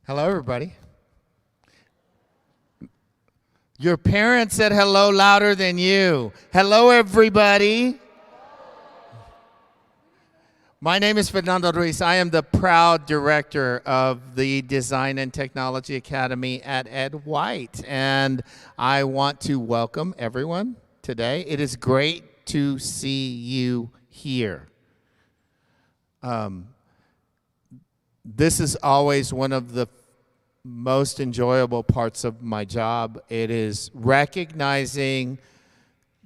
Hello, everybody. Your parents said hello louder than you. Hello, everybody. My name is Fernando Ruiz. I am the proud director of the Design and Technology Academy at Ed White, and I want to welcome everyone today. It is great to see you here. This is always one of the most enjoyable parts of my job. It is recognizing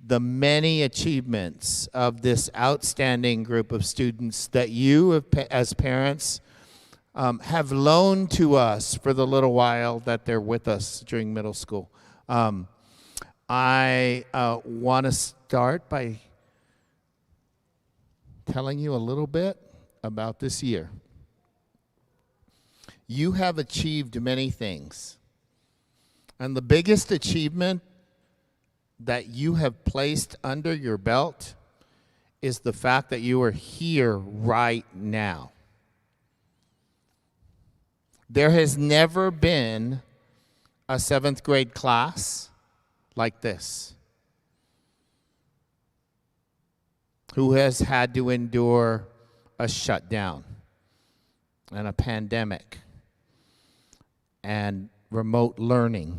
the many achievements of this outstanding group of students that you, as parents, have loaned to us for the little while that they're with us during middle school. I want to start by telling you a little bit about this year. You have achieved many things, and the biggest achievement that you have placed under your belt is the fact that you are here right now. There has never been a 7th grade class like this who has had to endure a shutdown and a pandemic and remote learning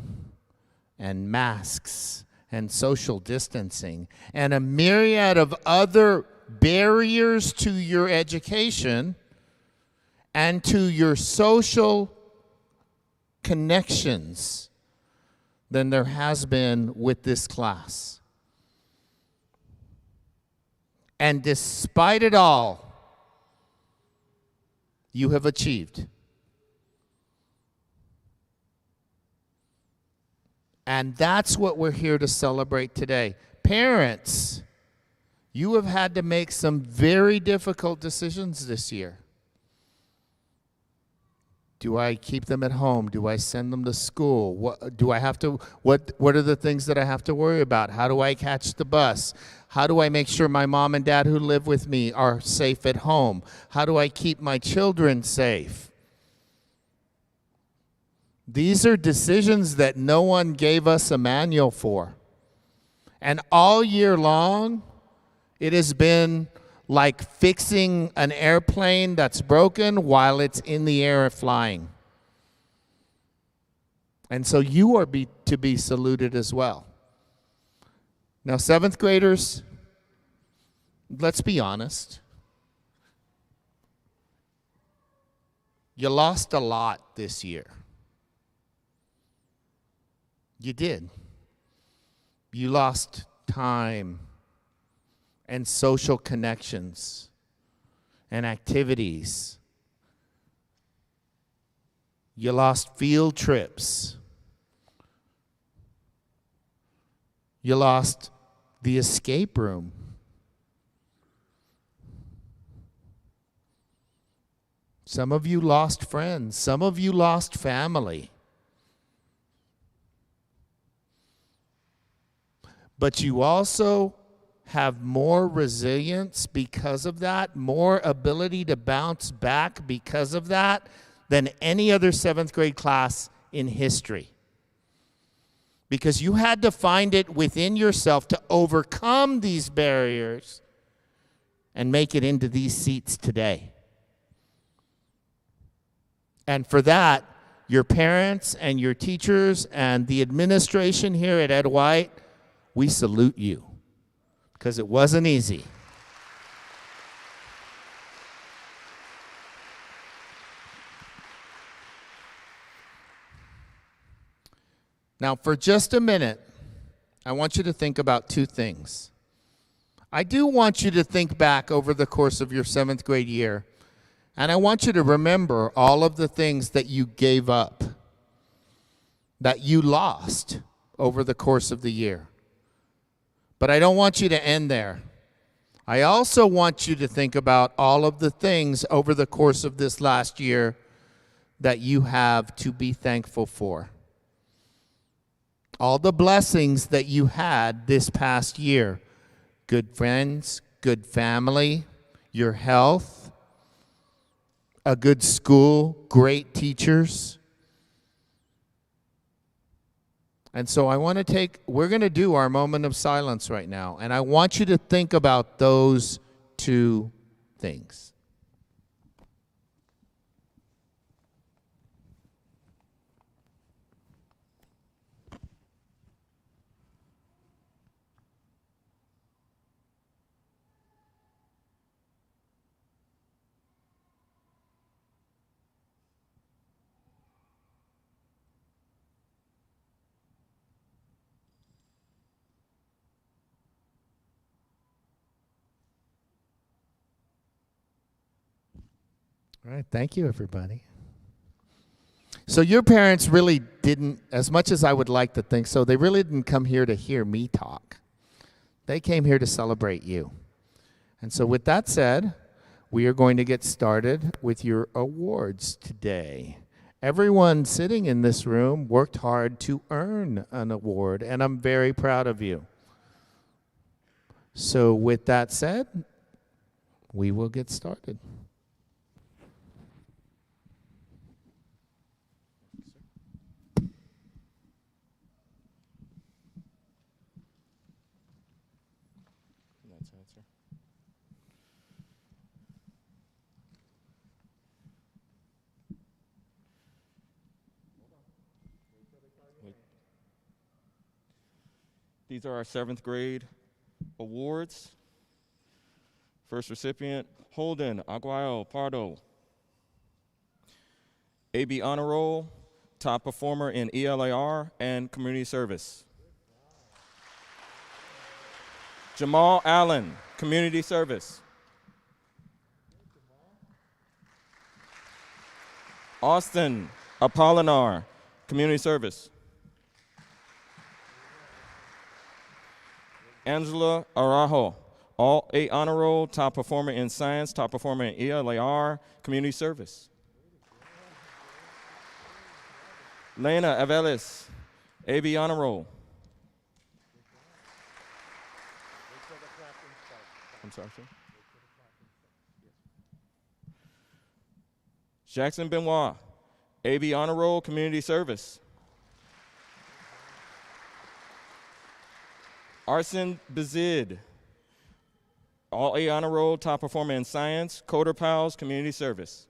and masks and social distancing and a myriad of other barriers to your education and to your social connections than there has been with this class. And despite it all, you have achieved. And that's what we're here to celebrate today. Parents, you have had to make some very difficult decisions this year. Do I keep them at home? Do I send them to school? What are the things that I have to worry about? How do I catch the bus? How do I make sure my mom and dad who live with me are safe at home? How do I keep my children safe? These are decisions that no one gave us a manual for. And all year long, it has been like fixing an airplane that's broken while it's in the air flying. And so you are to be saluted as well. Now, 7th graders, let's be honest. You lost a lot this year. You did. You lost time and social connections and activities. You lost field trips. You lost the escape room. Some of you lost friends. Some of you lost family. But you also have more resilience because of that, more ability to bounce back because of that than any other 7th grade class in history. Because you had to find it within yourself to overcome these barriers and make it into these seats today. And for that, your parents and your teachers and the administration here at Ed White, we salute you, because it wasn't easy. Now, for just a minute, I want you to think about two things. I do want you to think back over the course of your 7th grade year, and I want you to remember all of the things that you gave up, that you lost over the course of the year. But I don't want you to end there. I also want you to think about all of the things over the course of this last year that you have to be thankful for. All the blessings that you had this past year. Good friends, good family, your health, a good school, great teachers, And so we're going to do our moment of silence right now. And I want you to think about those two things. All right, thank you, everybody. So your parents really didn't, as much as I would like to think so, they really didn't come here to hear me talk. They came here to celebrate you. And so with that said, we are going to get started with your awards today. Everyone sitting in this room worked hard to earn an award, and I'm very proud of you. So with that said, we will get started. These are our 7th grade awards. First recipient, Holden Aguayo Pardo. AB Honor Roll, top performer in ELAR and community service. Jamal Allen, community service. Austin Apollinar, community service. Angela Araujo, all 8 honor roll, top performer in science, top performer in ELAR, community service. Lena Avelis, AB honor roll. I'm sorry, sir. Jackson Benoit, AB honor roll, community service. Arsen Bazid, all A honor roll, top performer in science, Coder Pals, community service.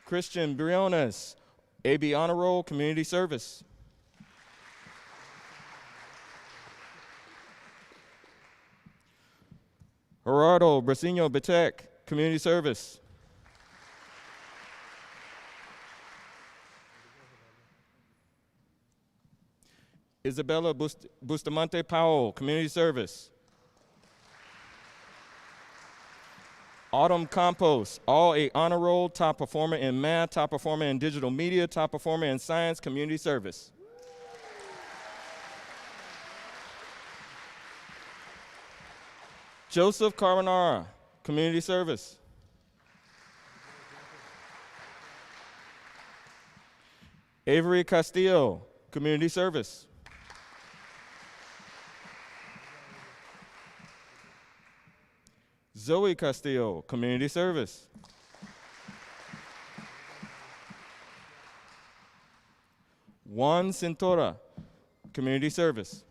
Christian Briones, AB honor roll, community service. Gerardo Brasino Betek, community service. Isabella Bustamante Powell, community service. Autumn Campos, all A honor roll, top performer in math, top performer in digital media, top performer in science, community service. Joseph Carbonara, community service. Avery Castillo, community service. Zoe Castillo, community service. Juan Cintora, community service.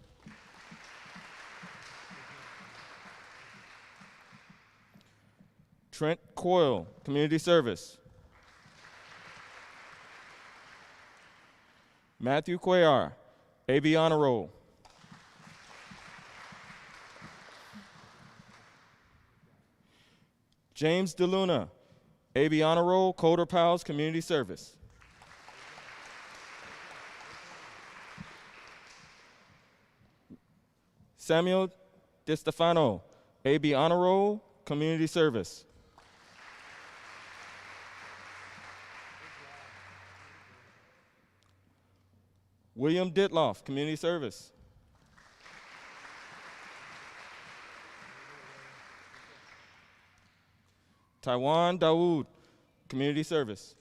Trent Coyle, community service. Matthew Cuellar, AB honor roll. James DeLuna, AB honor roll, Coder Pals, community service. Samuel DeStefano, AB honor roll, community service. William Ditloff, community service. Taiwan Dawood, community service.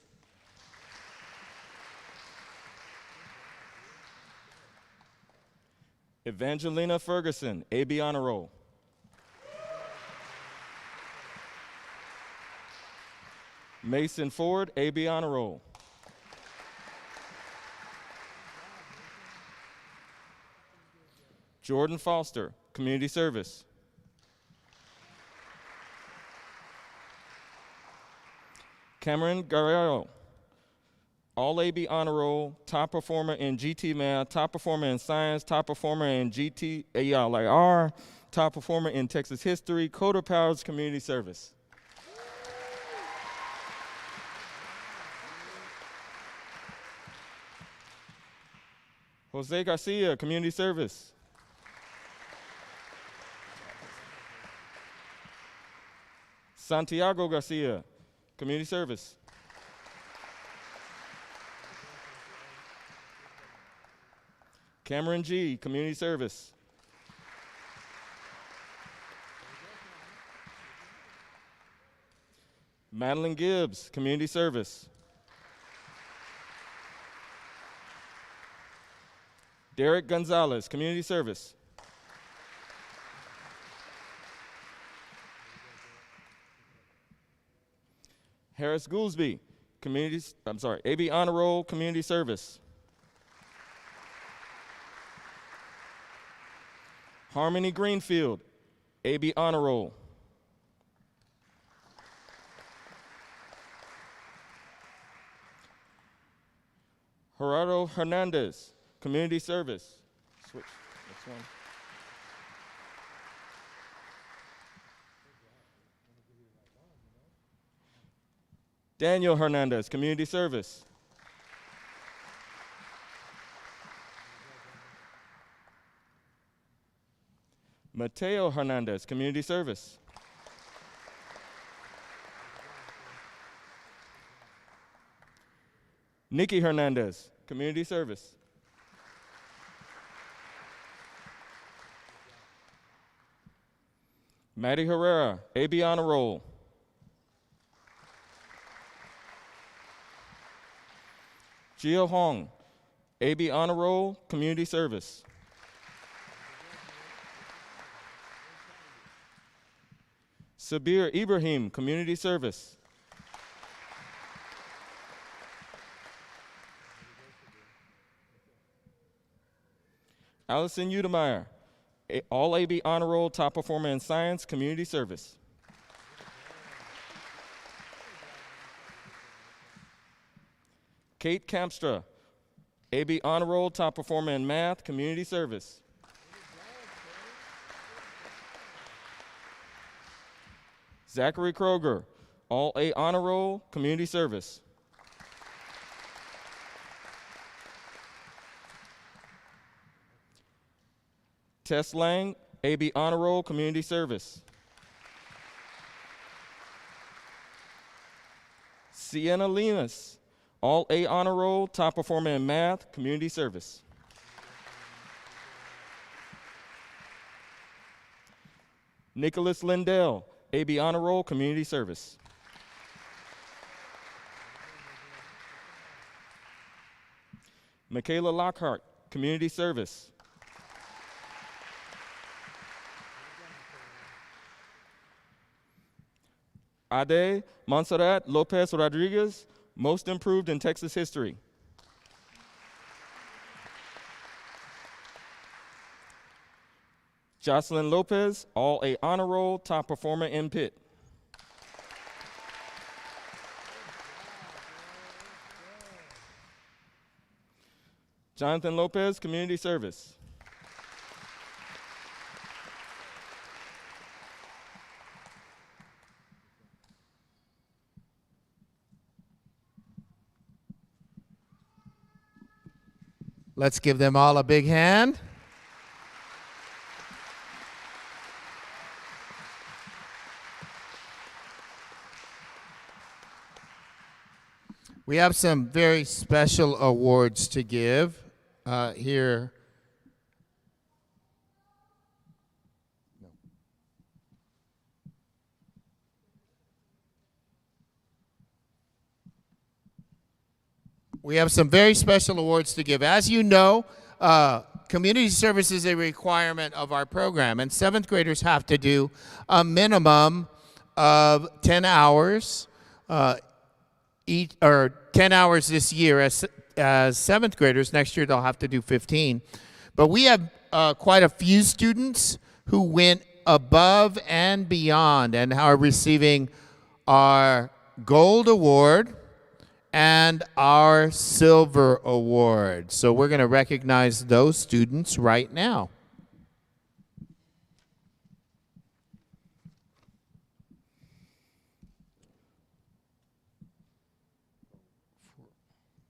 Evangelina Ferguson, AB honor roll. Mason Ford, AB honor roll. Jordan Foster, Community Service. Cameron Guerrero, All AB Honor Roll, top performer in GT Math, top performer in Science, top performer in GT ALIR, top performer in Texas History, Coder Powers Community Service. Jose Garcia, Community Service. Santiago Garcia, Community Service. Cameron G, Community Service. Madeline Gibbs, Community Service. Derek Gonzalez, Community Service. Harris Goolsby, AB Honor Roll, Community Service. Harmony Greenfield, AB Honor Roll. Gerardo Hernandez, Community Service. Switch, next one. Daniel Hernandez, Community Service. Mateo Hernandez, Community Service. Nikki Hernandez, Community Service. Maddie Herrera, AB Honor Roll. Gio Hong, AB Honor Roll, Community Service. Sabir Ibrahim, Community Service. Allison Udemeyer, All AB Honor Roll, top performer in Science, Community Service. Kate Kampstra, AB Honor Roll, top performer in Math, Community Service. Zachary Kroger, All A Honor Roll, Community Service. Tess Lang, AB Honor Roll, Community Service. Sienna Lemus, All A Honor Roll, top performer in Math, Community Service. Nicholas Lindell, AB Honor Roll, Community Service. Michaela Lockhart, Community Service. Ade Montserrat Lopez Rodriguez, Most Improved in Texas History. Jocelyn Lopez, All A Honor Roll, top performer in Pitt. Jonathan Lopez, Community Service. Let's give them all a big hand. We have some very special awards to give here. We have some very special awards to give. As you know, community service is a requirement of our program, and seventh graders have to do a minimum of 10 hours each, or 10 hours this year as seventh graders. Next year they'll have to do 15. But we have quite a few students who went above and beyond and are receiving our Gold Award and our Silver Award. So we're going to recognize those students right now.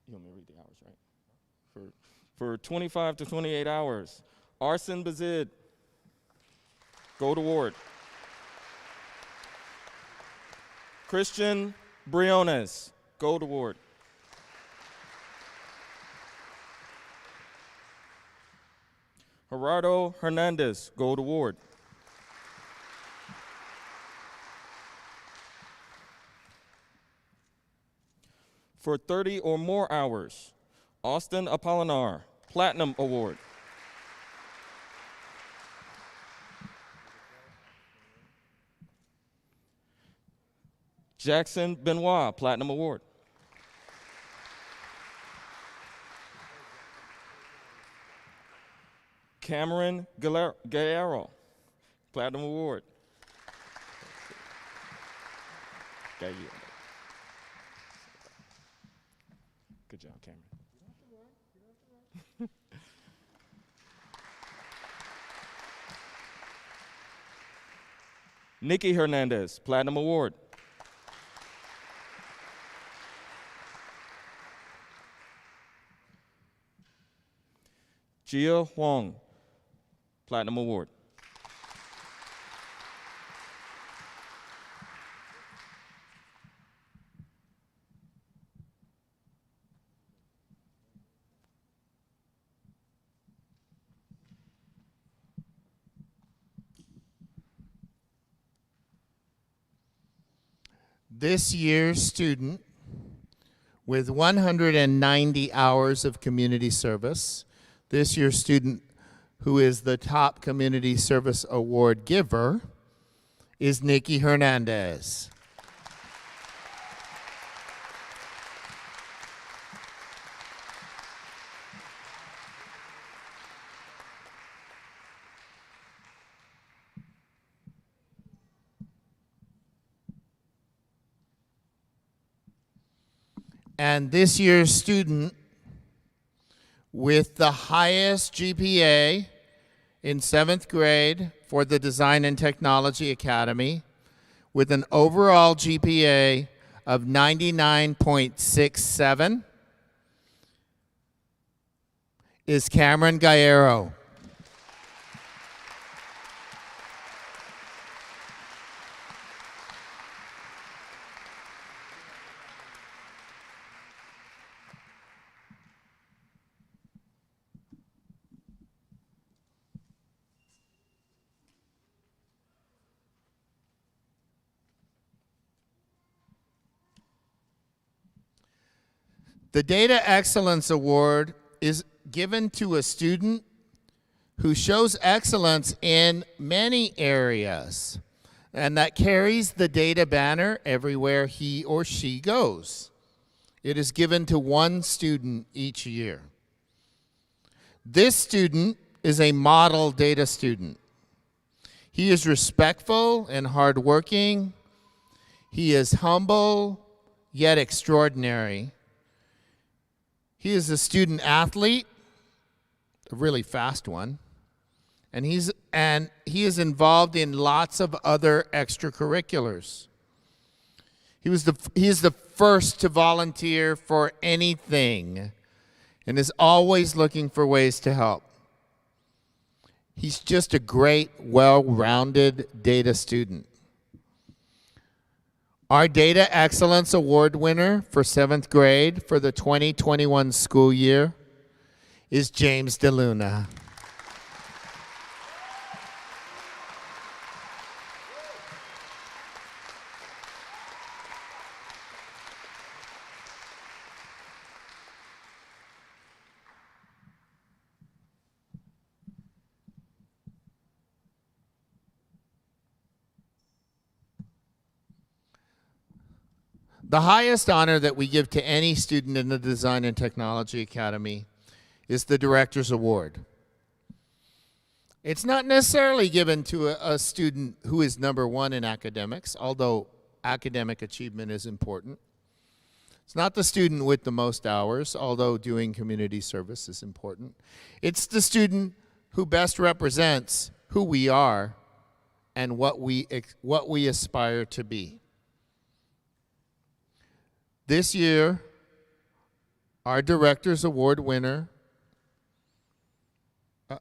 You want me to read the hours, right? For 25 to 28 hours, Arsen Bazid, Gold Award. Christian Briones, Gold Award. Gerardo Hernandez, Gold Award. For 30 or more hours, Austin Apolinar, Platinum Award. Jackson Benoit, Platinum Award. Cameron Gallardo, Platinum Award. Good job, Cameron. Nikki Hernandez, Platinum Award. Gia Huang, Platinum Award. This year's student with 190 hours of community service, this year's student who is the top community service award giver is Nikki Hernandez. And this year's student with the highest GPA in 7th grade for the Design and Technology Academy with an overall GPA of 99.67 is Cameron Gallardo. The Data Excellence Award is given to a student who shows excellence in many areas and that carries the data banner everywhere he or she goes. It is given to one student each year. This student is a model data student. He is respectful and hardworking. He is humble yet extraordinary. He is a student athlete, a really fast one, and he is involved in lots of other extracurriculars. He is the first to volunteer for anything and is always looking for ways to help. He's just a great, well-rounded data student. Our Data Excellence Award winner for 7th grade for the 2021 school year is James DeLuna. The highest honor that we give to any student in the Design and Technology Academy is the Director's Award. It's not necessarily given to a student who is number one in academics, although academic achievement is important. It's not the student with the most hours, although doing community service is important. It's the student who best represents who we are and what we aspire to be. This year, our Director's Award winner,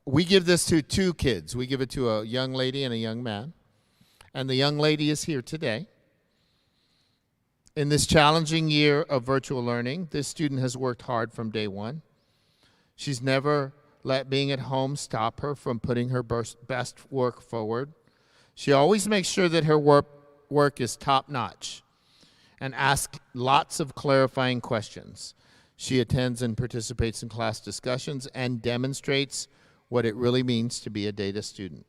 we give this to two kids. We give it to a young lady and a young man. And the young lady is here today. In this challenging year of virtual learning, this student has worked hard from day one. She's never let being at home stop her from putting her best work forward. She always makes sure that her work is top-notch and asks lots of clarifying questions. She attends and participates in class discussions and demonstrates what it really means to be a data student.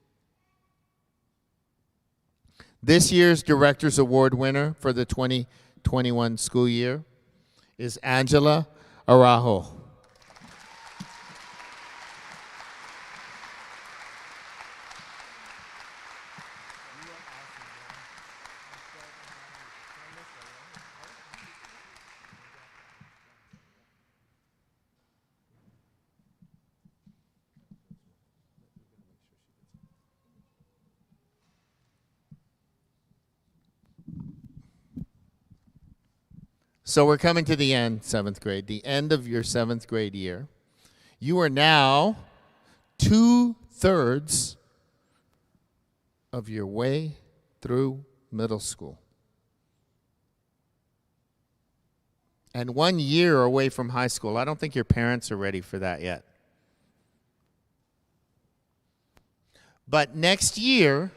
This year's Director's Award winner for the 2021 school year is Angela Araujo. So we're coming to the end, 7th grade, the end of your 7th grade year. You are now 2/3 of your way through middle school. And 1 year away from high school. I don't think your parents are ready for that yet. But next year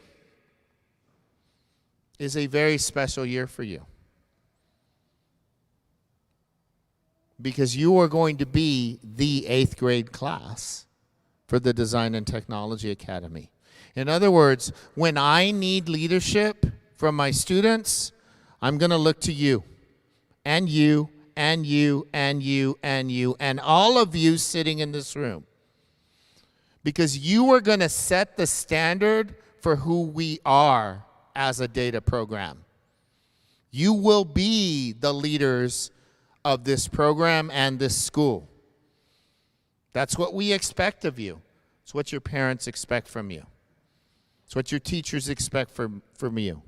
is a very special year for you. Because you are going to be the 8th grade class for the Design and Technology Academy. In other words, when I need leadership from my students, I'm going to look to you, and you, and you, and you, and you, and all of you sitting in this room. Because you are going to set the standard for who we are as a data program. You will be the leaders of this program and this school. That's what we expect of you. It's what your parents expect from you. It's what your teachers expect from you.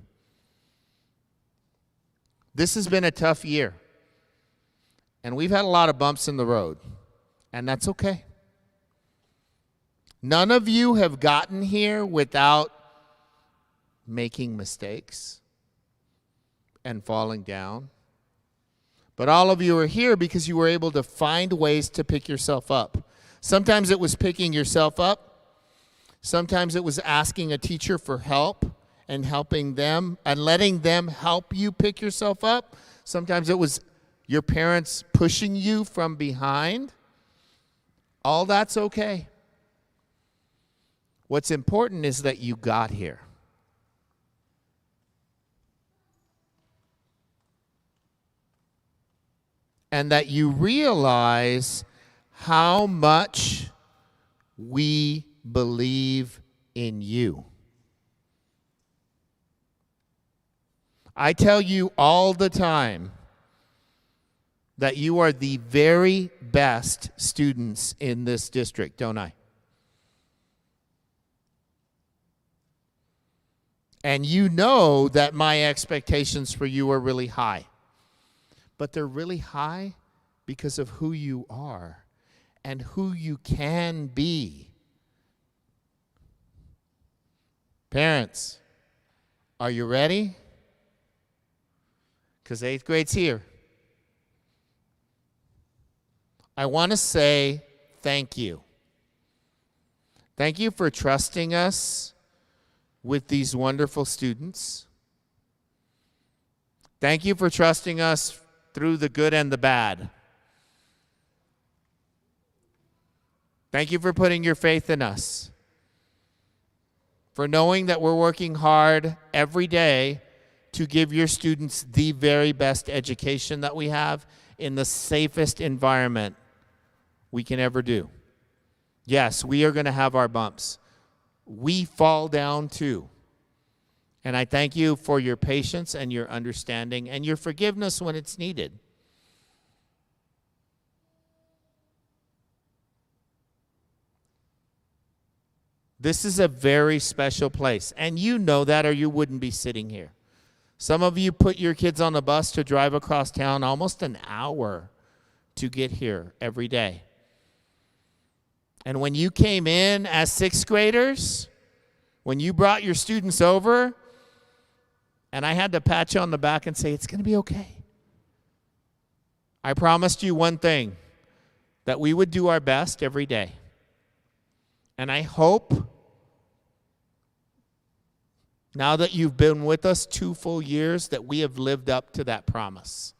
This has been a tough year. And we've had a lot of bumps in the road. And that's okay. None of you have gotten here without making mistakes and falling down. But all of you are here because you were able to find ways to pick yourself up. Sometimes it was picking yourself up. Sometimes it was asking a teacher for help and helping them and letting them help you pick yourself up. Sometimes it was your parents pushing you from behind. All that's okay. What's important is that you got here. And that you realize how much we believe in you. I tell you all the time that you are the very best students in this district, don't I? And you know that my expectations for you are really high. But they're really high because of who you are and who you can be. Parents, are you ready? Because 8th grade's here. I want to say thank you. Thank you for trusting us with these wonderful students. Thank you for trusting us through the good and the bad. Thank you for putting your faith in us. For knowing that we're working hard every day to give your students the very best education that we have in the safest environment we can ever do. Yes, we are going to have our bumps. we fall down too. And I thank you for your patience and your understanding and your forgiveness when it's needed. This is a very special place, and you know that or you wouldn't be sitting here. Some of you put your kids on the bus to drive across town almost an hour to get here every day. And when you came in as sixth graders, when you brought your students over, and I had to pat you on the back and say, it's going to be okay. I promised you one thing, that we would do our best every day. And I hope, now that you've been with us 2 full years, that we have lived up to that promise.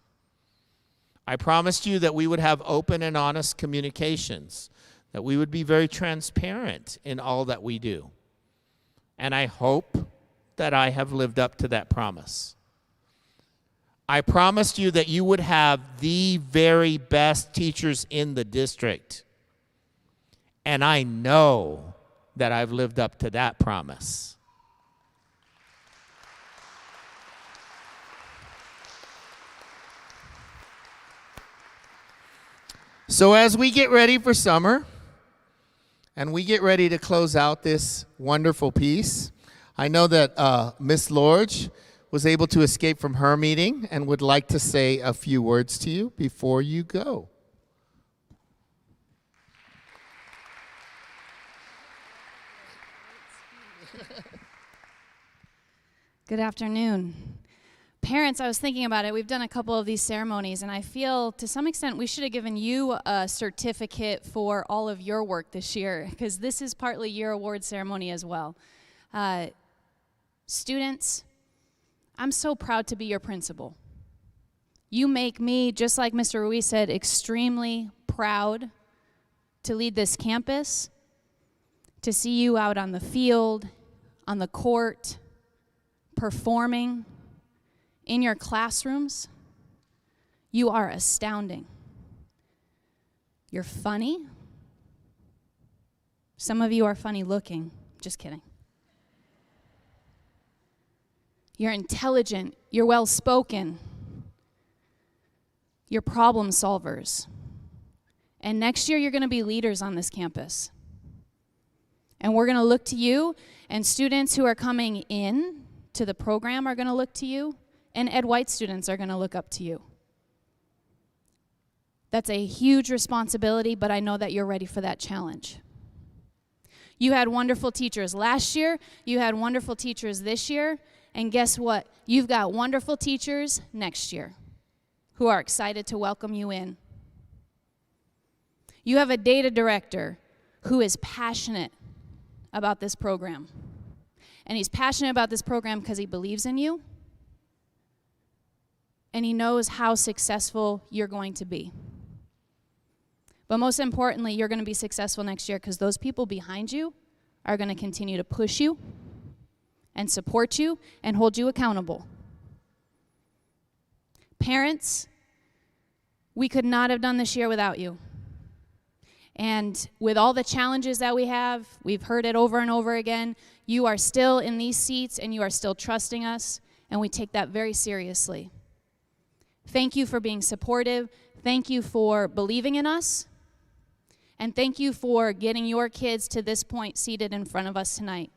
I promised you that we would have open and honest communications, that we would be very transparent in all that we do. And I hope that I have lived up to that promise. I promised you that you would have the very best teachers in the district. And I know that I've lived up to that promise. So as we get ready for summer, and we get ready to close out this wonderful piece, I know that Miss Lorge was able to escape from her meeting and would like to say a few words to you before you go. Good afternoon. Parents, I was thinking about it. We've done a couple of these ceremonies, and I feel to some extent we should have given you a certificate for all of your work this year, because this is partly your award ceremony as well. Students, I'm so proud to be your principal. You make me, just like Mr. Ruiz said, extremely proud to lead this campus, to see you out on the field, on the court, performing in your classrooms. You are astounding. You're funny. Some of you are funny looking. Just kidding. You're intelligent. You're well spoken. You're problem solvers. And next year you're going to be leaders on this campus. And we're going to look to you, and students who are coming in to the program are going to look to you, and Ed White students are going to look up to you. That's a huge responsibility, but I know that you're ready for that challenge. You had wonderful teachers last year, you had wonderful teachers this year, and guess what? You've got wonderful teachers next year who are excited to welcome you in. You have a data director who is passionate about this program. And he's passionate about this program because he believes in you. And he knows how successful you're going to be. But most importantly, you're going to be successful next year because those people behind you are going to continue to push you and support you and hold you accountable. Parents, we could not have done this year without you. And with all the challenges that we have, we've heard it over and over again, you are still in these seats and you are still trusting us, and we take that very seriously. Thank you for being supportive. Thank you for believing in us. And thank you for getting your kids to this point seated in front of us tonight.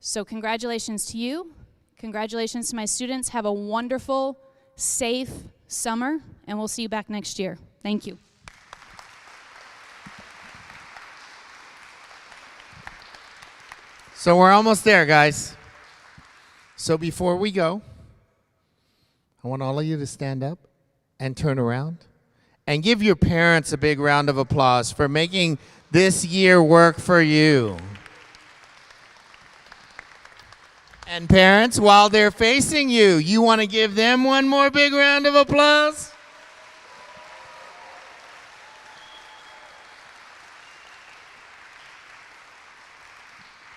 So congratulations to you. Congratulations to my students. Have a wonderful, safe summer, and we'll see you back next year. Thank you. So we're almost there, guys. So before we go, I want all of you to stand up and turn around and give your parents a big round of applause for making this year work for you. And parents, while they're facing you, you want to give them one more big round of applause?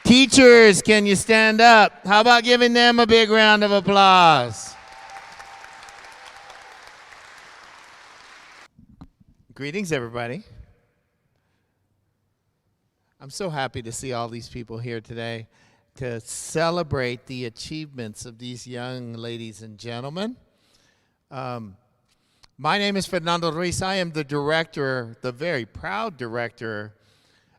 Teachers, can you stand up? How about giving them a big round of applause? Greetings, everybody. I'm so happy to see all these people here today to celebrate the achievements of these young ladies and gentlemen. My name is Fernando Ruiz. I am the director, the very proud director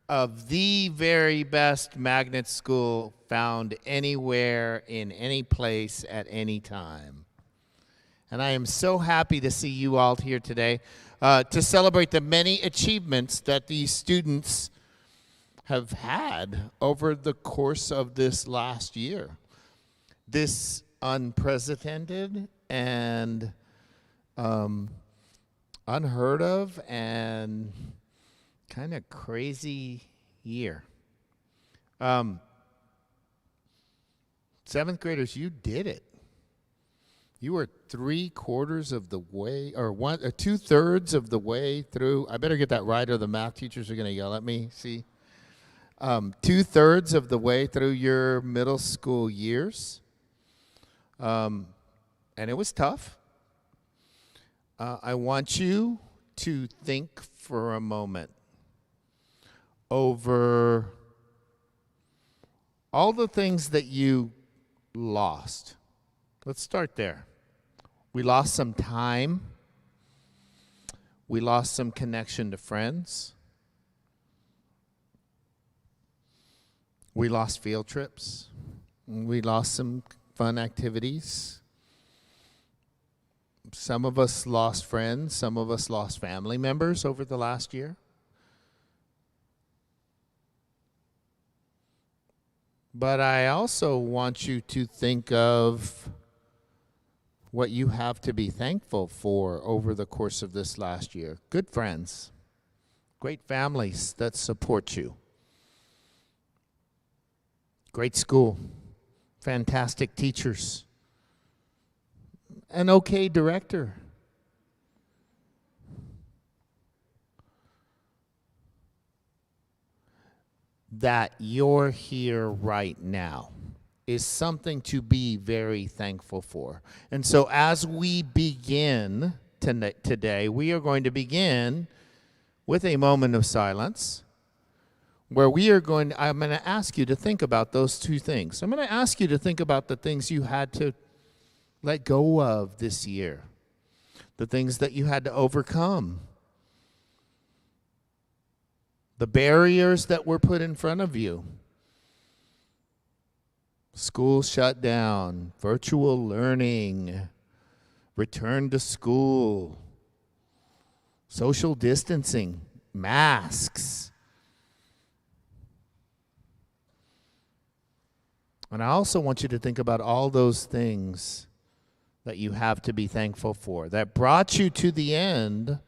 of the very best magnet school found anywhere, in any place, at any time. And I am so happy to see you all here today to celebrate the many achievements that these students have had over the course of this last year. This unprecedented and unheard of and kind of crazy year. Seventh graders, you did it. You were 3/4 of the way, or 2/3 of the way through. I better get that right, or the math teachers are going to yell at me. See, 2/3 of the way through your middle school years, and it was tough. I want you to think for a moment over all the things that you lost. Let's start there. We lost some time. We lost some connection to friends. We lost field trips. We lost some fun activities. Some of us lost friends. Some of us lost family members over the last year. But I also want you to think of what you have to be thankful for over the course of this last year. Good friends, great families that support you, great school, fantastic teachers, an okay director. That you're here right now is something to be very thankful for. And so as we begin today, we are going to begin with a moment of silence where I'm going to ask you to think about those two things. I'm going to ask you to think about the things you had to let go of this year, the things that you had to overcome, the barriers that were put in front of you. School shut down, virtual learning, return to school, social distancing, masks. And I also want you to think about all those things that you have to be thankful for, that brought you to the end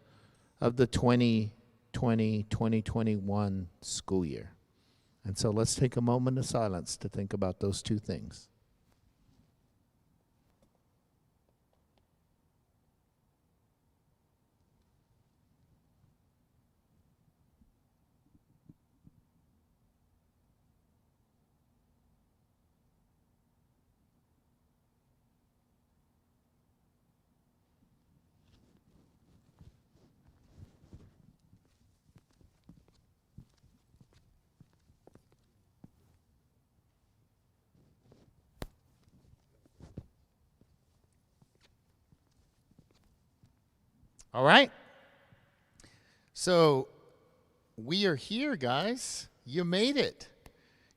of the 2020-2021 school year. And so let's take a moment of silence to think about those two things. All right. So we are here, guys. You made it.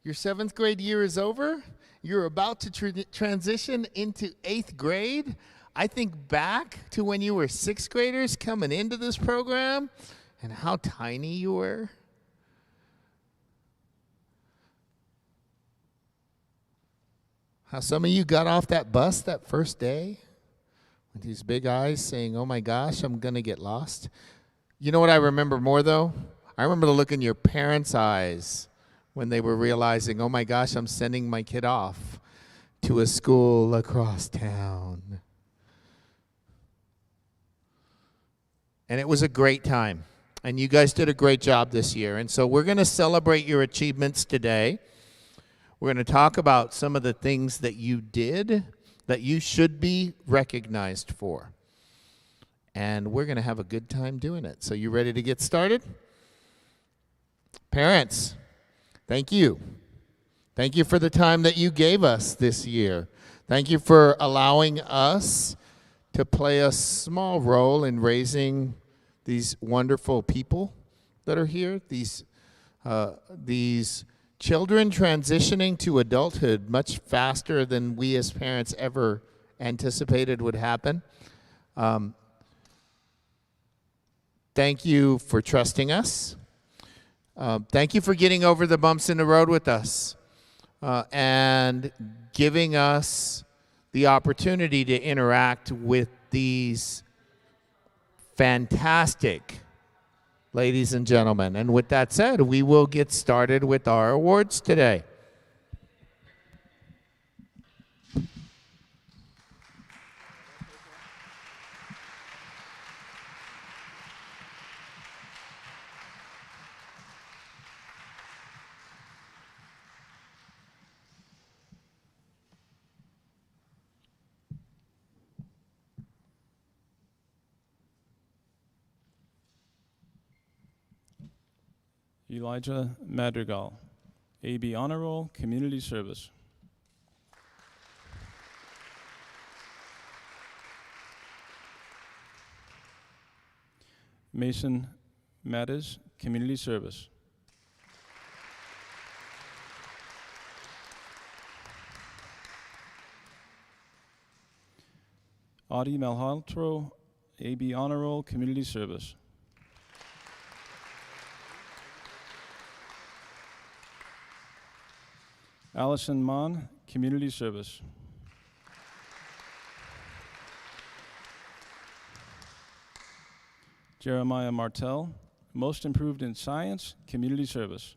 Your 7th grade year is over. You're about to transition into 8th grade. I think back to when you were 6th graders coming into this program and how tiny you were. How some of you got off that bus that first day with these big eyes saying, oh my gosh, I'm going to get lost. You know what I remember more, though? I remember the look in your parents' eyes when they were realizing, oh my gosh, I'm sending my kid off to a school across town. And it was a great time. And you guys did a great job this year. And so we're going to celebrate your achievements today. We're going to talk about some of the things that you did that you should be recognized for. And we're going to have a good time doing it. So you ready to get started? Parents, Thank you. Thank you for the time that you gave us this year. Thank you for allowing us to play a small role in raising these wonderful people that are here, these children transitioning to adulthood much faster than we as parents ever anticipated would happen. Thank you for trusting us. Thank you for getting over the bumps in the road with us and giving us the opportunity to interact with these fantastic ladies and gentlemen. And with that said, we will get started with our awards today. Elijah Madrigal, AB Honor Roll, Community Service. Mason Mattis, Community Service. Adi Malhotra, AB Honor Roll, Community Service. Allison Mon, Community Service. Jeremiah Martell, Most Improved in Science, Community Service.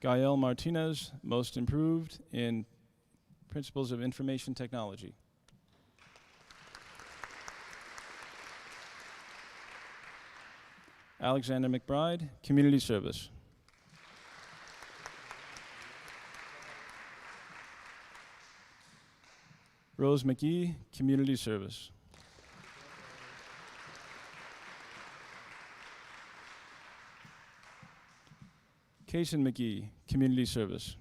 Gael Martinez, Most Improved in Principles of Information Technology. Alexander McBride, Community Service. Rose McGee, Community Service. Kaysen McGee, Community Service.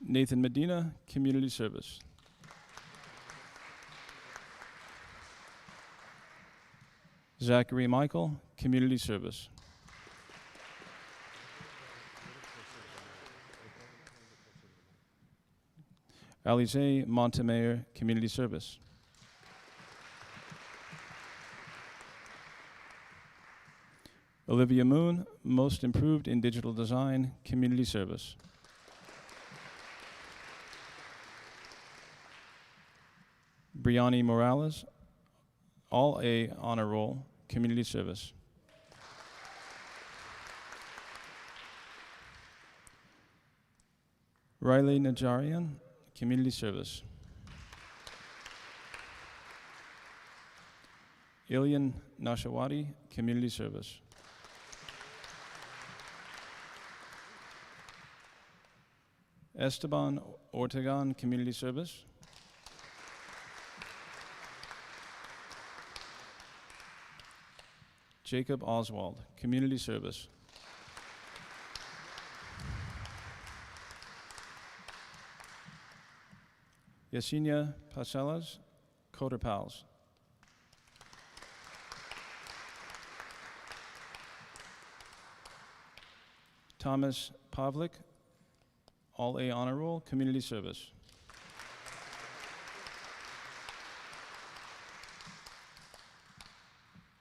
Nathan Medina, Community Service. Zachary Michael, Community Service. Alize Montemayor, Community Service. Olivia Moon, Most Improved in Digital Design, Community Service. Brianni Morales, All A Honor Roll, Community Service. Riley Najarian, Community Service. Ilian Nashawati, Community Service. Esteban Ortegon, Community Service. Jacob Oswald, Community Service. Yesenia Paselas, Coder Pals. Thomas Pavlik, All A Honor Roll, Community Service.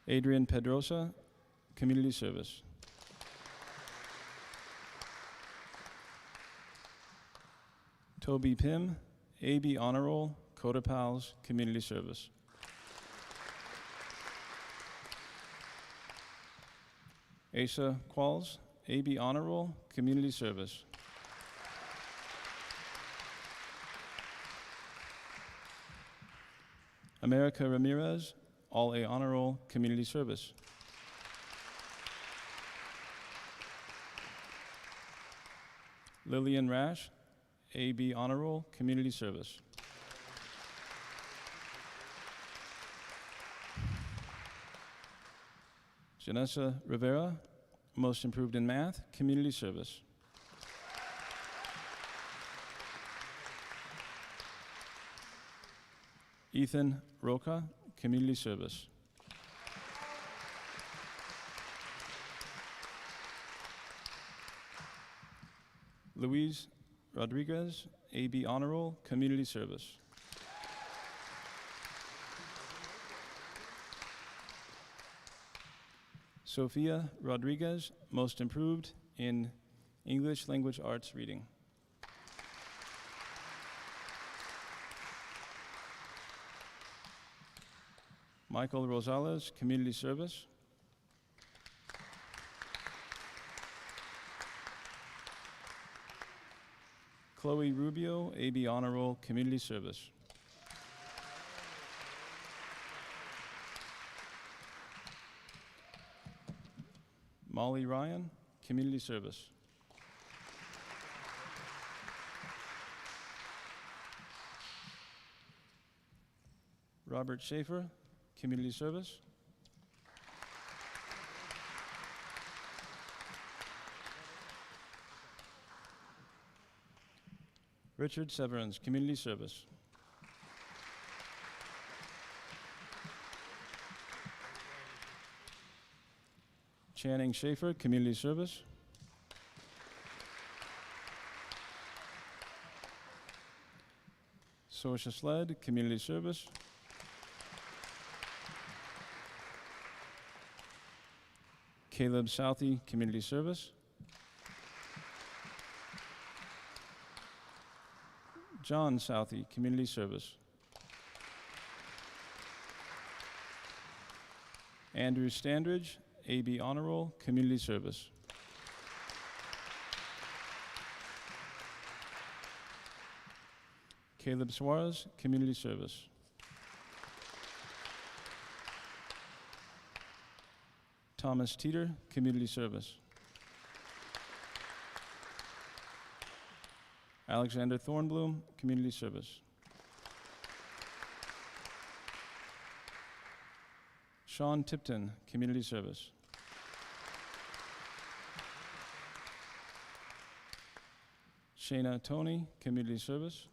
Adrian Pedrosa, Community Service. Toby Pym, AB Honor Roll, Coder Pals, Community Service. Asa Qualls, AB Honor Roll, Community Service. America Ramirez, All A Honor Roll, Community Service. Lillian Rash, AB Honor Roll, Community Service. Janessa Rivera, Most Improved in Math, Community Service. Ethan Roca, Community Service. Luis Rodriguez, AB Honor Roll, Community Service. Sofia Rodriguez, Most Improved in English Language Arts Reading. Michael Rosales, Community Service. Chloe Rubio, AB Honor Roll, Community Service. Molly Ryan, Community Service. Robert Schaefer, Community Service. Richard Severance, Community Service. Channing Schaefer, Community Service. Sorsha Sled, Community Service. Caleb Southey, Community Service. John Southey, Community Service. Andrew Standridge, AB Honor Roll, Community Service. Caleb Suarez, Community Service. Thomas Teeter, Community Service. Alexander Thornblum, Community Service. Sean Tipton, Community Service. Shayna Tony, Community Service.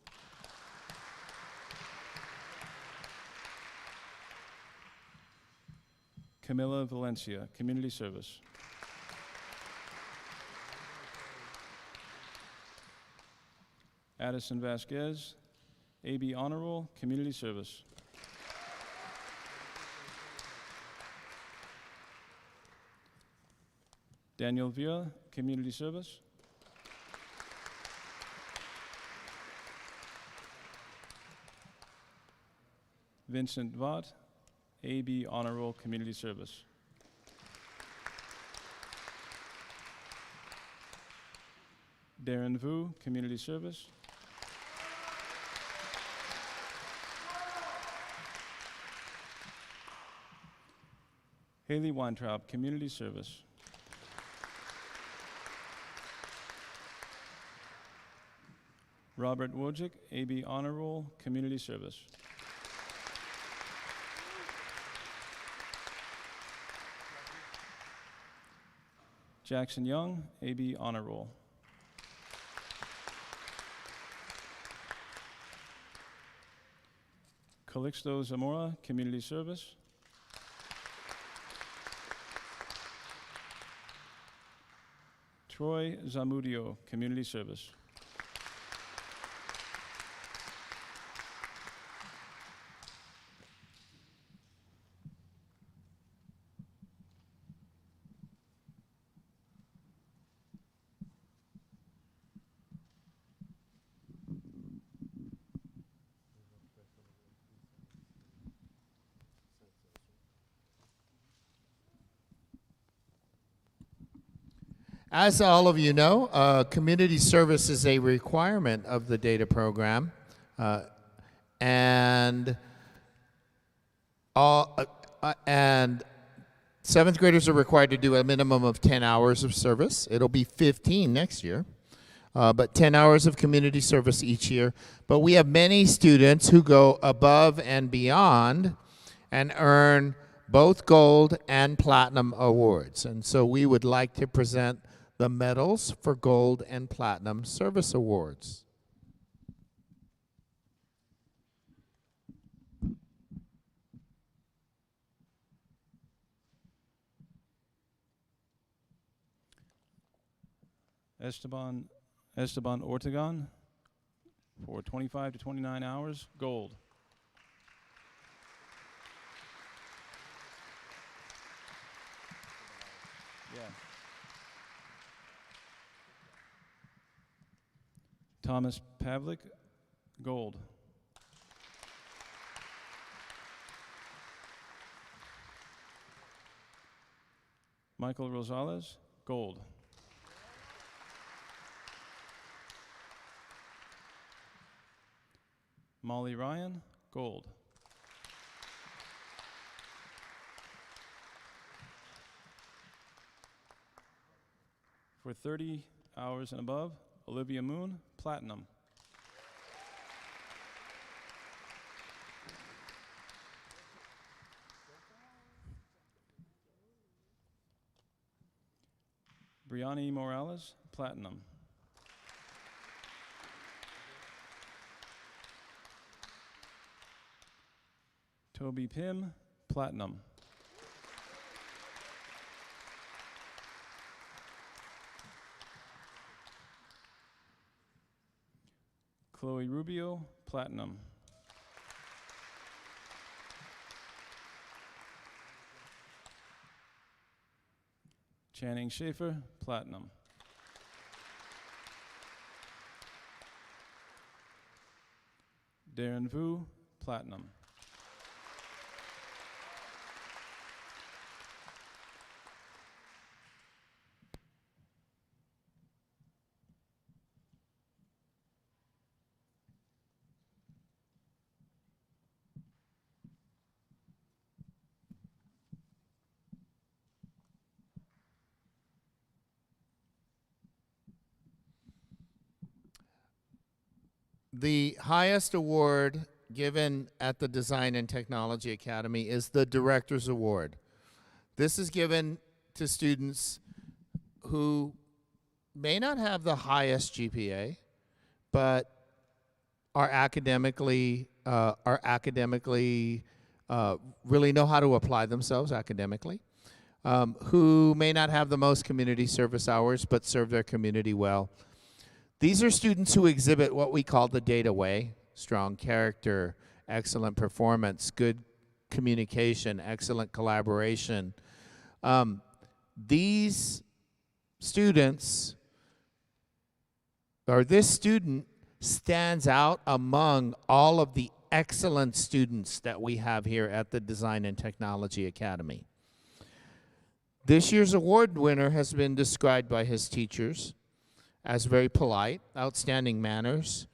Camila Valencia, Community Service. Addison Vasquez, AB Honor Roll, Community Service. Daniel Villa, Community Service. Vincent Vaught, AB Honor Roll, Community Service. Darren Vu, Community Service. Haley Weintraub, Community Service. Robert Wojcik, AB Honor Roll, Community Service. Jackson Young, AB Honor Roll. Calixto Zamora, Community Service. Troy Zamudio, Community Service. As all of you know, community service is a requirement of the data program, and seventh graders are required to do a minimum of 10 hours of service. It'll be 15 next year. but 10 hours of community service each year. But we have many students who go above and beyond and earn both gold and platinum awards. And so we would like to present the medals for gold and platinum service awards. Esteban Ortegon for 25 to 29 hours, gold. Yeah. Thomas Pavlik, gold. Michael Rosales, gold. Molly Ryan, gold. For 30 hours and above, Olivia Moon, platinum. Brianni Morales, platinum. Toby Pym, platinum. Chloe Rubio, platinum. Channing Schaefer, platinum. Darren Vu, platinum. The highest award given at the Design and Technology Academy is the Director's Award. This is given to students who may not have the highest GPA, but are academically really know how to apply themselves academically, who may not have the most community service hours, but serve their community well. These are students who exhibit what we call the Data Way: strong character, excellent performance, good communication, excellent collaboration. These students, or this student, stands out among all of the excellent students that we have here at the Design and Technology Academy. This year's award winner has been described by his teachers as very polite, outstanding manners,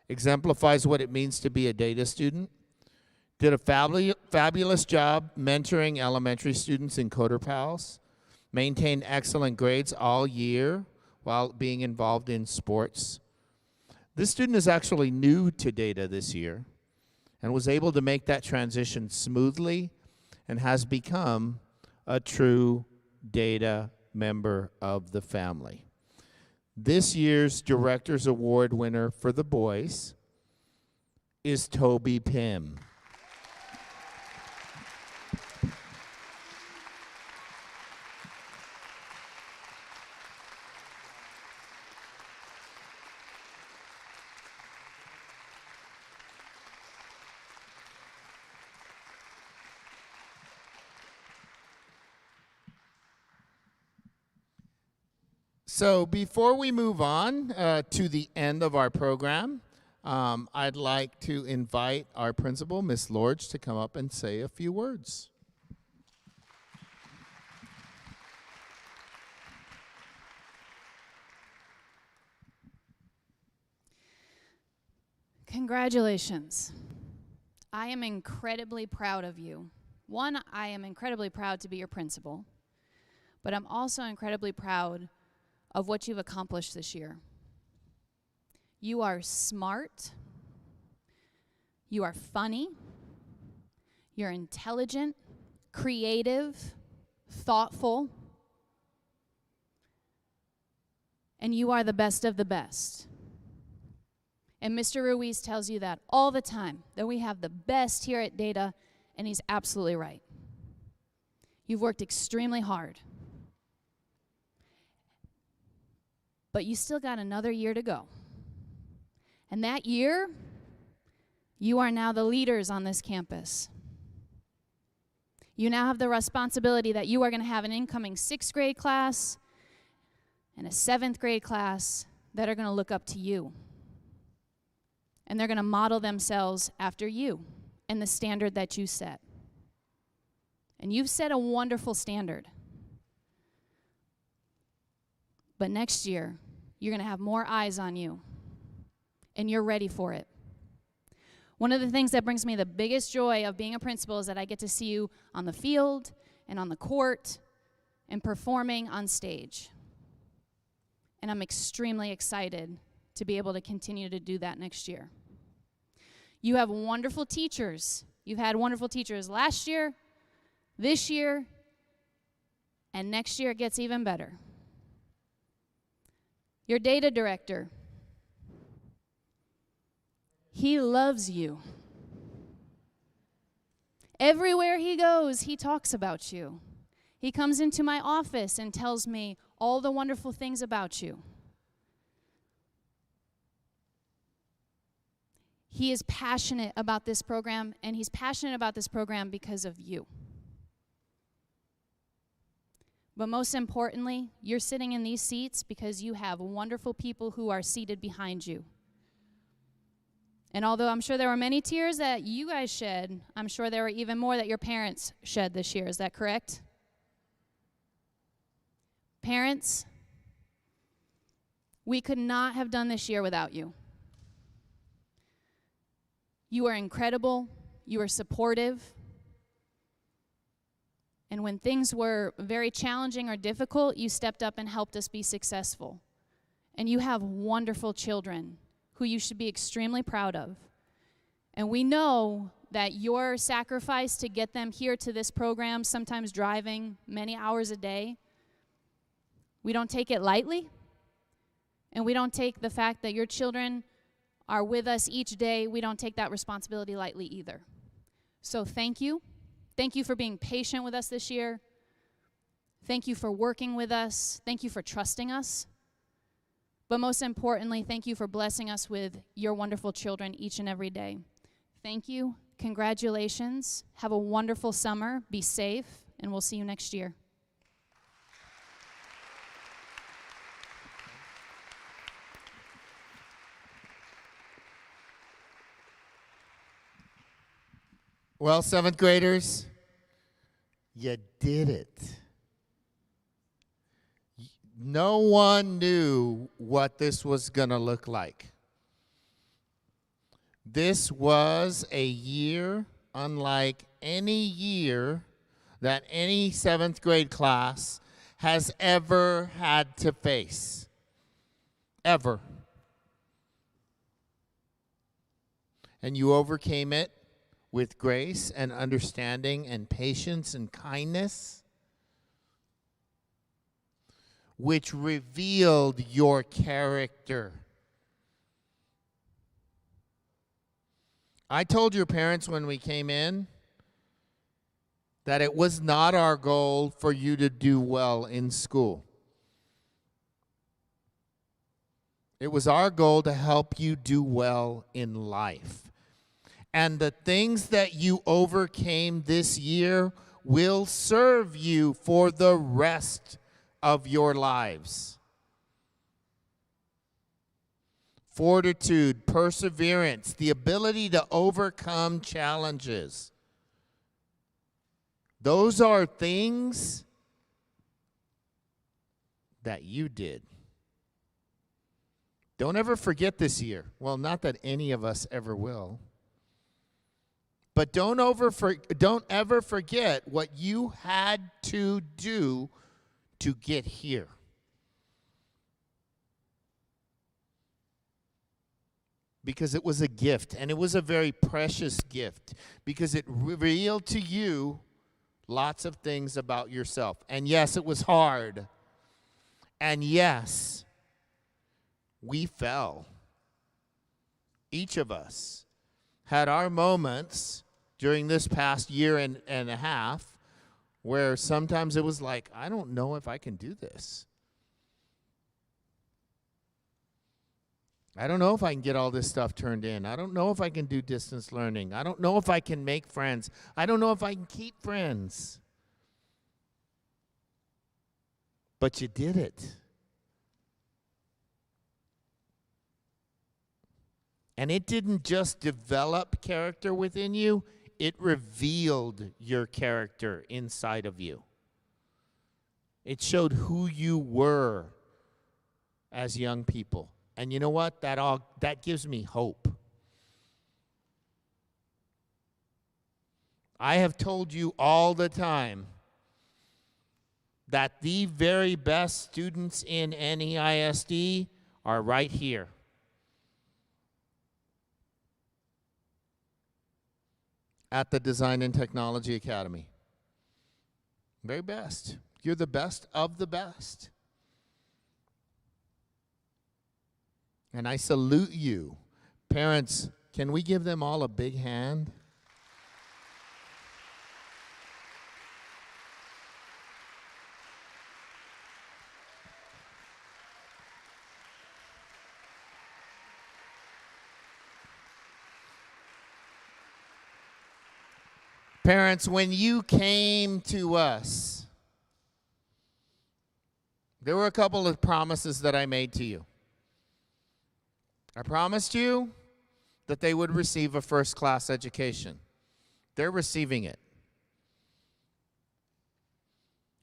exemplifies what it means to be a data student, did a fabulous job mentoring elementary students in Coder Pals, maintained excellent grades all year while being involved in sports. This student is actually new to data this year and was able to make that transition smoothly and has become a true data member of the family. This year's Director's Award winner for the boys is Toby Pym. So before we move on to the end of our program, I'd like to invite our principal, Ms. Lords, to come up and say a few words. Congratulations. I am incredibly proud of you. One, I am incredibly proud to be your principal, but I'm also incredibly proud of what you've accomplished this year. You are smart. You are funny. You're intelligent, creative, thoughtful. And you are the best of the best. And Mr. Ruiz tells you that all the time, that we have the best here at Data, and he's absolutely right. You've worked extremely hard. But you still got another year to go. And that year, you are now the leaders on this campus. You now have the responsibility that you are going to have an incoming 6th grade class and a 7th grade class that are going to look up to you. And they're going to model themselves after you and the standard that you set. And you've set a wonderful standard. But next year, you're going to have more eyes on you. And you're ready for it. One of the things that brings me the biggest joy of being a principal is that I get to see you on the field and on the court and performing on stage. And I'm extremely excited to be able to continue to do that next year. You have wonderful teachers. You've had wonderful teachers last year, this year, and next year it gets even better. Your data director, he loves you. Everywhere he goes, he talks about you. He comes into my office and tells me all the wonderful things about you. He is passionate about this program, and he's passionate about this program because of you. But most importantly, you're sitting in these seats because you have wonderful people who are seated behind you. And although I'm sure there were many tears that you guys shed, I'm sure there were even more that your parents shed this year. Is that correct? Parents, we could not have done this year without you. You are incredible. You are supportive. And when things were very challenging or difficult, you stepped up and helped us be successful. And you have wonderful children who you should be extremely proud of. And we know that your sacrifice to get them here to this program, sometimes driving many hours a day, we don't take it lightly. And we don't take the fact that your children are with us each day, we don't take that responsibility lightly either. So thank you. Thank you for being patient with us this year. Thank you for working with us. Thank you for trusting us. But most importantly, thank you for blessing us with your wonderful children each and every day. Thank you. Congratulations. Have a wonderful summer. Be safe, and we'll see you next year. Well, 7th graders, you did it. No one knew what this was going to look like. This was a year unlike any year that any 7th grade class has ever had to face. Ever. And you overcame it with grace and understanding and patience and kindness, which revealed your character. I told your parents when we came in that it was not our goal for you to do well in school. It was our goal to help you do well in life. And the things that you overcame this year will serve you for the rest of your lives. Fortitude, perseverance, the ability to overcome challenges. Those are things that you did. Don't ever forget this year. Well, not that any of us ever will. But don't ever forget what you had to do to get here. because it was a gift, and it was a very precious gift, because it revealed to you lots of things about yourself. And yes, it was hard. And yes, we fell. Each of us had our moments during this past year and a half where sometimes it was like, I don't know if I can do this. I don't know if I can get all this stuff turned in. I don't know if I can do distance learning. I don't know if I can make friends. I don't know if I can keep friends. But you did it. And it didn't just develop character within you, it revealed your character inside of you. It showed who you were as young people. And you know what? That gives me hope. I have told you all the time that the very best students in NEISD are right here. At the Design and Technology Academy. Very best. You're the best of the best. And I salute you. Parents, can we give them all a big hand? Parents, when you came to us, there were a couple of promises that I made to you. I promised you that they would receive a first-class education. They're receiving it.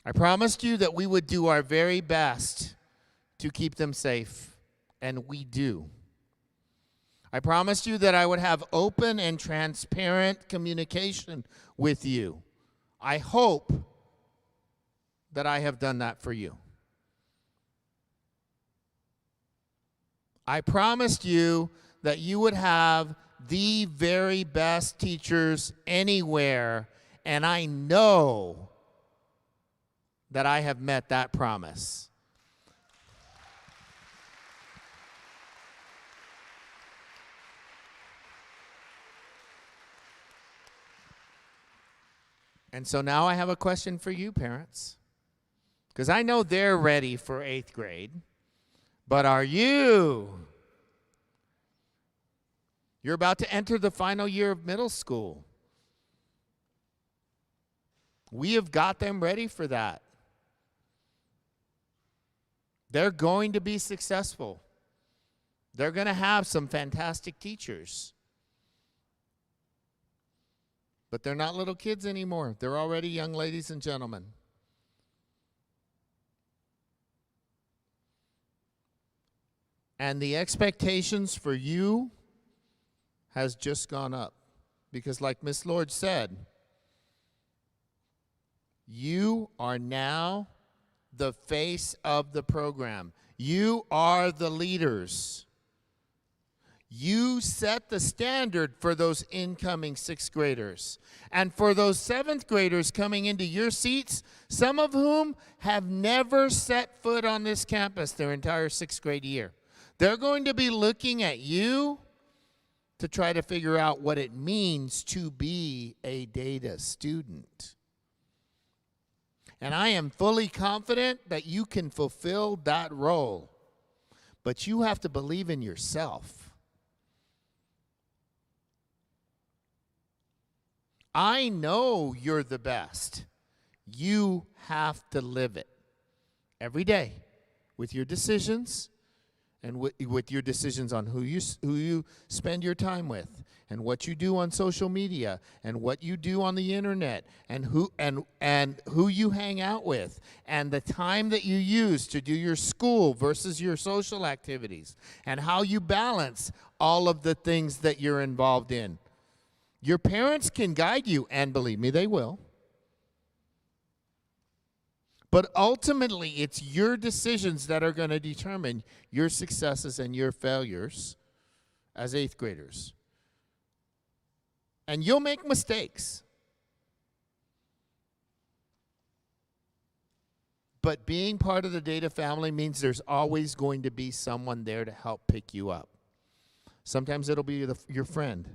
I promised you that we would do our very best to keep them safe, and we do. I promised you that I would have open and transparent communication with you. I hope that I have done that for you. I promised you that you would have the very best teachers anywhere, and I know that I have met that promise. And so now I have a question for you, parents, because I know they're ready for 8th grade. But are you? You're about to enter the final year of middle school. We have got them ready for that. They're going to be successful. They're going to have some fantastic teachers. But they're not little kids anymore. They're already young ladies and gentlemen. And the expectations for you has just gone up. Because like Miss Lord said, you are now the face of the program. You are the leaders. You set the standard for those incoming 6th graders. And for those 7th graders coming into your seats, some of whom have never set foot on this campus their entire 6th grade year. They're going to be looking at you to try to figure out what it means to be a data student. And I am fully confident that you can fulfill that role. But you have to believe in yourself. I know you're the best. You have to live it every day with your decisions and with your decisions on who you spend your time with and what you do on social media and what you do on the internet and who you hang out with and the time that you use to do your school versus your social activities and how you balance all of the things that you're involved in. Your parents can guide you, and believe me, they will. But ultimately, it's your decisions that are going to determine your successes and your failures as 8th graders. And you'll make mistakes. But being part of the Data family means there's always going to be someone there to help pick you up. Sometimes it'll be your friend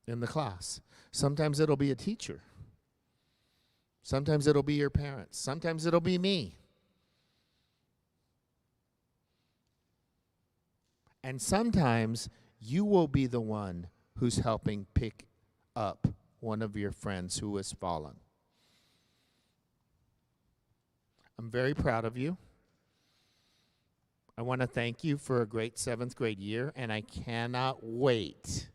in the class. Sometimes it'll be a teacher. Sometimes it'll be your parents. Sometimes it'll be me. And sometimes you will be the one who's helping pick up one of your friends who has fallen. I'm very proud of you. I want to thank you for a great 7th grade year, and I cannot wait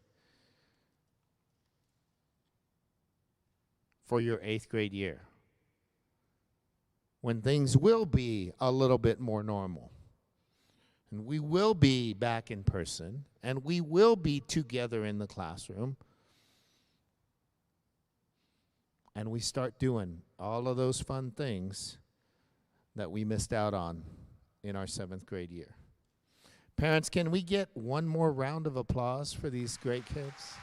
for your 8th grade year, when things will be a little bit more normal. And we will be back in person, and we will be together in the classroom. And we start doing all of those fun things that we missed out on in our 7th grade year. Parents, can we get one more round of applause for these great kids?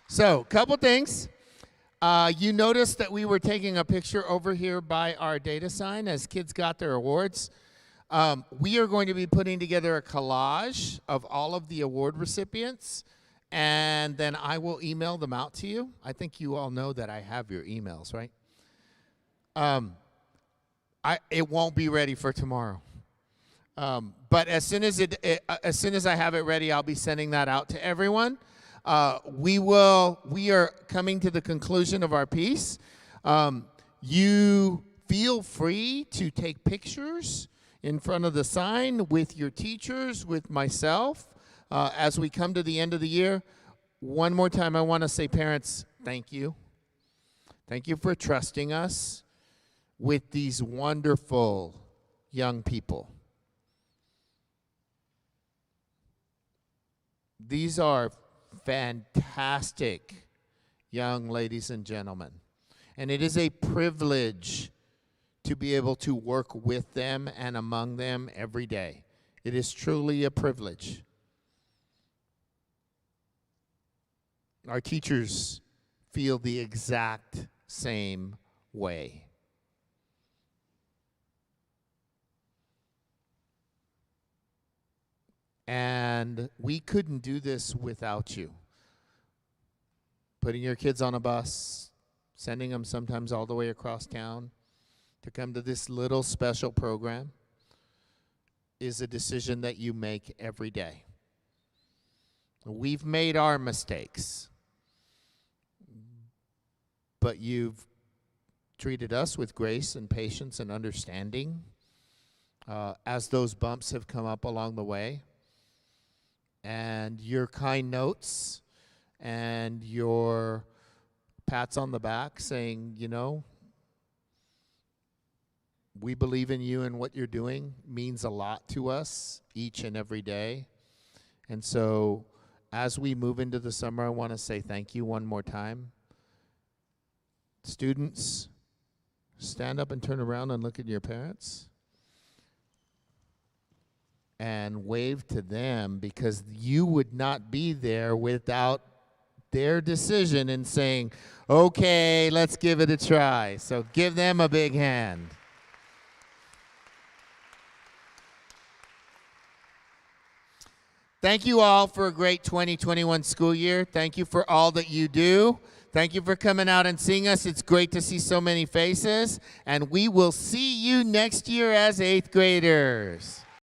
So, couple things. You noticed that we were taking a picture over here by our data sign as kids got their awards. We are going to be putting together a collage of all of the award recipients, and then I will email them out to you. I think you all know that I have your emails, right? It won't be ready for tomorrow. But as soon as I have it ready, I'll be sending that out to everyone. We are coming to the conclusion of our piece. You feel free to take pictures in front of the sign with your teachers, with myself, as we come to the end of the year. One more time, I want to say, parents, thank you. Thank you for trusting us with these wonderful young people. These are fantastic young ladies and gentlemen. And it is a privilege to be able to work with them and among them every day. It is truly a privilege. Our teachers feel the exact same way. And we couldn't do this without you. Putting your kids on a bus, sending them sometimes all the way across town to come to this little special program is a decision that you make every day. We've made our mistakes, but you've treated us with grace and patience and understanding as those bumps have come up along the way. And your kind notes and your pats on the back saying, you know, we believe in you and what you're doing means a lot to us each and every day. And so as we move into the summer, I want to say thank you one more time. Students, stand up and turn around and look at your parents and wave to them, because you would not be there without their decision in saying, okay, let's give it a try. So give them a big hand. Thank you all for a great 2021 school year. Thank you for all that you do. Thank you for coming out and seeing us. It's great to see so many faces. And we will see you next year as 8th graders.